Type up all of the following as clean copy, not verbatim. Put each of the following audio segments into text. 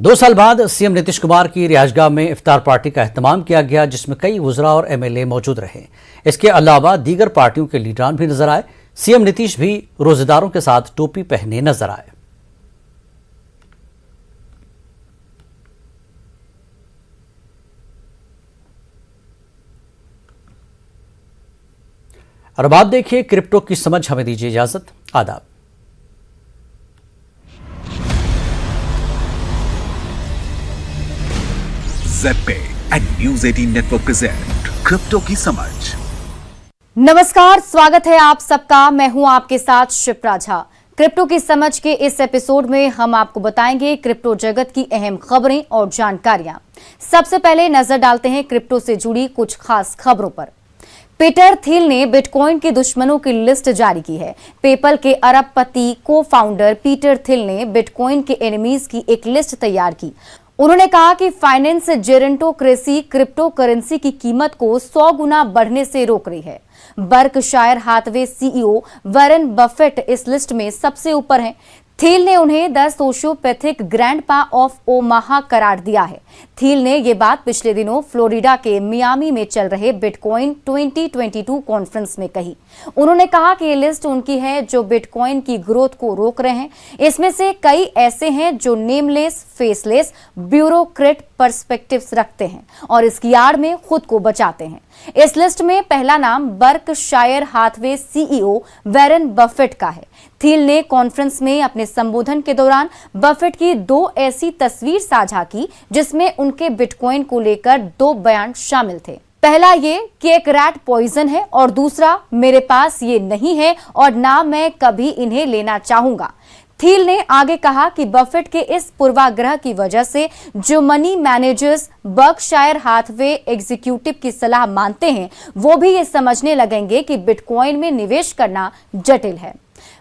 2 साल बाद सीएम नीतीश कुमार की रिहायशगाह में इफ्तार पार्टी का एहतमाम किया गया, जिसमें कई वुज़रा और एमएलए मौजूद रहे। इसके अलावा दीगर पार्टियों के लीडरान भी नजर आए। सीएम नीतीश भी रोजेदारों के साथ टोपी पहने नजर आए। और अब आप देखिए क्रिप्टो की समझ। हमें दीजिए इजाजत। आदाब। Z and news 18 network present crypto की समझ। नमस्कार, स्वागत है आप सबका। मैं हूं आपके साथ शिप्रा झा। क्रिप्टो की समझ के इस एपिसोड में हम आपको बताएंगे क्रिप्टो जगत की अहम खबरें और जानकारियां। सबसे पहले नजर डालते हैं क्रिप्टो से जुड़ी कुछ खास खबरों पर। पीटर थिल ने बिटकॉइन के दुश्मनों की लिस्ट जारी की है। पेपल के अरबपति को फाउंडर पीटर थिल ने बिटकॉइन के एनिमीज की एक लिस्ट तैयार की। उन्होंने कहा कि फाइनेंस जेरेंटोक्रेसी क्रिप्टो करेंसी की कीमत को 100 गुना बढ़ने से रोक रही है। Berkshire Hathaway CEO Warren Buffett इस लिस्ट में सबसे ऊपर हैं। थील ने उन्हें the sociopathic grandpa of Omaha करार दिया है। थील ने ये बात पिछले दिनों फ्लोरिडा के मियामी में चल रहे बिटकॉइन 2022 कॉन्फ्रेंस में कही। उन्होंने कहा कि ये लिस्ट उनकी है जो बिटकॉइन की ग्रोथ को रोक रहे हैं। इसमें से कई ऐसे हैं जो नेमलेस, फेसलेस, ब्यूरोक्रेट पर्सपेक्टिव्स रखते हैं और इसकी आड़ में खुद को बचाते हैं। इस लिस्ट में पहला नाम Berkshire Hathaway CEO Warren Buffett का है। थील ने कॉन्फ्रेंस में अपने संबोधन के दौरान बफेट की 2 ऐसी तस्वीर साझा की जिसमें उनके बिटकॉइन को लेकर 2 बयान शामिल थे। पहला ये कि एक रैट पॉइजन है और दूसरा मेरे पास ये नहीं है और ना मैं कभी इन्हें लेना चाहूंगा। थील ने आगे कहा कि बफेट के इस पूर्वाग्रह की वजह से जो money managers Berkshire Hathaway executive की सलाह मानते हैं वो भी ये समझने लगेंगे कि बिटकॉइन में निवेश करना जटिल है।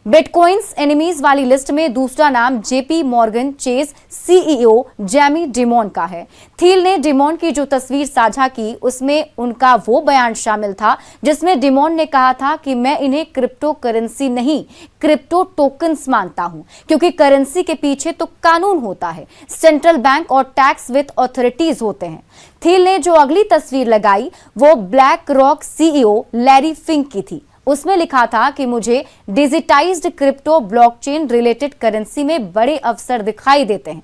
बिटकॉइंस एनिमीज वाली लिस्ट में दूसरा नाम JP Morgan chase CEO Jamie demon का है। थील ने डिमॉन की जो तस्वीर साझा की उसमें उनका वो बयान शामिल था जिसमें डिमॉन ने कहा था कि मैं इन्हें क्रिप्टो करेंसी नहीं, क्रिप्टो टोकन्स मानता हूं, क्योंकि करेंसी के पीछे तो कानून होता है, सेंट्रल बैंक और टैक्स विद ऑथोरिटीज होते हैं। थील ने जो अगली तस्वीर लगाई वो black rock CEO Larry Fink की थी। उसमें लिखा था कि मुझे digitised crypto blockchain related currency में बड़े अवसर दिखाई देते हैं।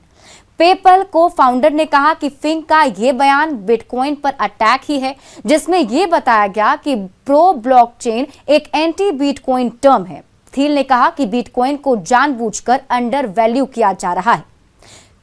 पेपल को फाउंडर ने कहा कि फिंक का यह बयान बिटकॉइन पर अटैक ही है, जिसमें यह बताया गया कि प्रो ब्लॉकचेन एक एंटी बिटकॉइन टर्म है। थील ने कहा कि बिटकॉइन को जानबूझकर अंडर वैल्यू किया जा रहा है।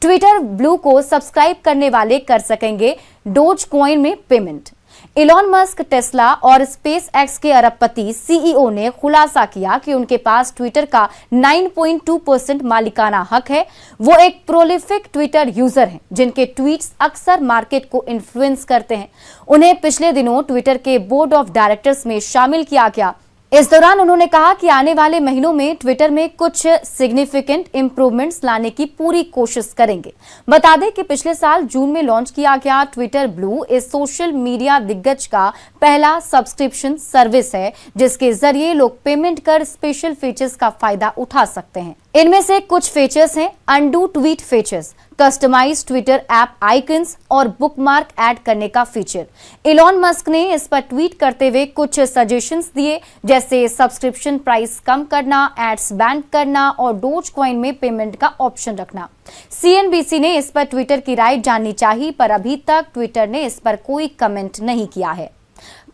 ट्विटर ब्लू को सब्सक्राइब करने वाले कर सकेंगे डोज कॉइन में पेमेंट। इलॉन मस्क, टेस्ला और स्पेस एक्स के अरबपति सीईओ ने खुलासा किया कि उनके पास ट्विटर का 9.2% मालिकाना हक है। वो एक प्रोलिफिक ट्विटर यूजर हैं जिनके ट्वीट्स अक्सर मार्केट को इन्फ्लुएंस करते हैं। उन्हें पिछले दिनों ट्विटर के बोर्ड ऑफ डायरेक्टर्स में शामिल किया गया। इस दौरान उन्होंने कहा कि आने वाले महीनों में ट्विटर में कुछ सिग्निफिकेंट इंप्रूवमेंट्स लाने की पूरी कोशिश करेंगे। बता दें कि पिछले साल जून में लॉन्च किया गया ट्विटर ब्लू इस सोशल मीडिया दिग्गज का पहला सब्सक्रिप्शन सर्विस है जिसके जरिए लोग पेमेंट कर स्पेशल फीचर्स का फायदा उठा सकते हैं। इनमें से कुछ फीचर्स हैं undo tweet features, customize Twitter app icons और बुकमार्क ऐड करने का फीचर। इलॉन मस्क ने इस पर ट्वीट करते हुए कुछ सजेशंस दिए जैसे सब्सक्रिप्शन प्राइस कम करना, एड्स बैन करना और डोज कॉइन में पेमेंट का ऑप्शन रखना। सीएनबीसी ने इस पर ट्विटर की राय जाननी चाहिए पर अभी तक ट्विटर ने इस पर कोई कमेंट नहीं किया है।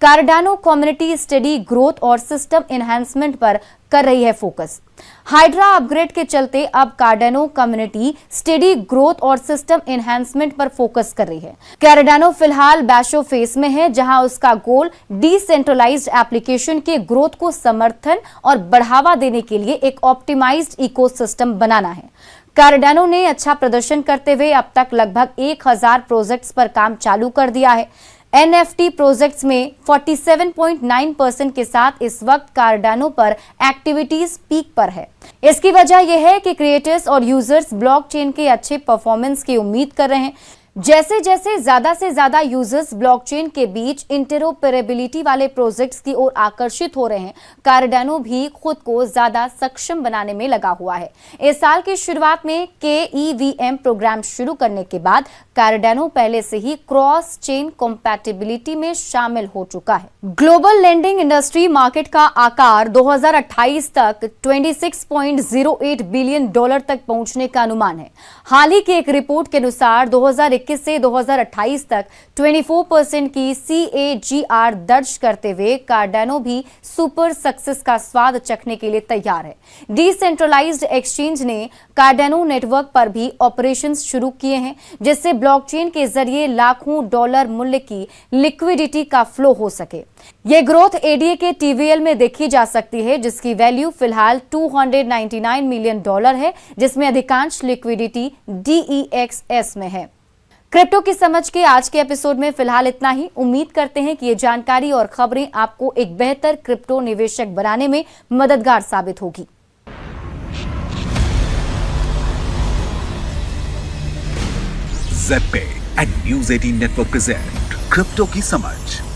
कार्डानो कम्युनिटी स्टडी ग्रोथ और सिस्टम एनहांसमेंट पर कर रही है फोकस। हाइड्रा अपग्रेड के चलते अब कार्डानो कम्युनिटी स्टडी ग्रोथ और सिस्टम एनहांसमेंट पर फोकस कर रही है। कार्डानो फिलहाल बैशो फेस में है जहां उसका गोल डिसेंट्रलाइज्ड एप्लीकेशन के ग्रोथ को समर्थन और बढ़ावा देने के लिए एक ऑप्टिमाइज्ड इकोसिस्टम बनाना है। कार्डानो ने अच्छा प्रदर्शन करते हुए अब तक लगभग 1000 प्रोजेक्ट्स पर काम चालू कर दिया है। NFT प्रोजेक्ट्स में 47.9% के साथ इस वक्त कार्डानो पर एक्टिविटीज पीक पर है। इसकी वजह यह है कि क्रिएटर्स और यूजर्स ब्लॉकचेन के अच्छे परफॉर्मेंस की उम्मीद कर रहे हैं। जैसे जैसे ज्यादा से ज्यादा यूजर्स ब्लॉकचेन के बीच इंटरऑपरेबिलिटी वाले प्रोजेक्ट्स की ओर आकर्षित हो रहे हैं, कार्डानो भी खुद को ज्यादा सक्षम बनाने में लगा हुआ है। इस साल की शुरुआत में KEVM प्रोग्राम शुरू करने के बाद कार्डानो पहले से ही क्रॉस चेन कंपैटिबिलिटी में शामिल हो चुका है। ग्लोबल लेंडिंग इंडस्ट्री मार्केट का आकार 2028 तक $26.08 बिलियन तक पहुंचने का अनुमान है। हाल ही की एक रिपोर्ट के अनुसार 2021 से 2028 तक 24% की CAGR दर्ज करते हुए कार्डानो भी सुपर सक्सेस का स्वाद चखने के लिए तैयार है। डिसेंट्रलाइज्ड एक्सचेंज ने कार्डानो नेटवर्क पर भी ऑपरेशंस शुरू किए हैं, जिससे ब्लॉकचेन के जरिए लाखों डॉलर मूल्य की लिक्विडिटी का फ्लो हो सके। ये ग्रोथ ADA के TVL में देखी जा सकती है, जिसकी वैल्यू फिलहाल $299 मिलियन है, जिसमें अधिकांश लिक्विडिटी DEXS में है। क्रिप्टो की समझ के आज के एपिसोड में फिलहाल इतना ही। उम्मीद करते हैं कि ये जानकारी और खबरें आपको एक बेहतर क्रिप्टो निवेशक बनाने में मददगार साबित होगी। ZPay and News 18 network present crypto की समझ।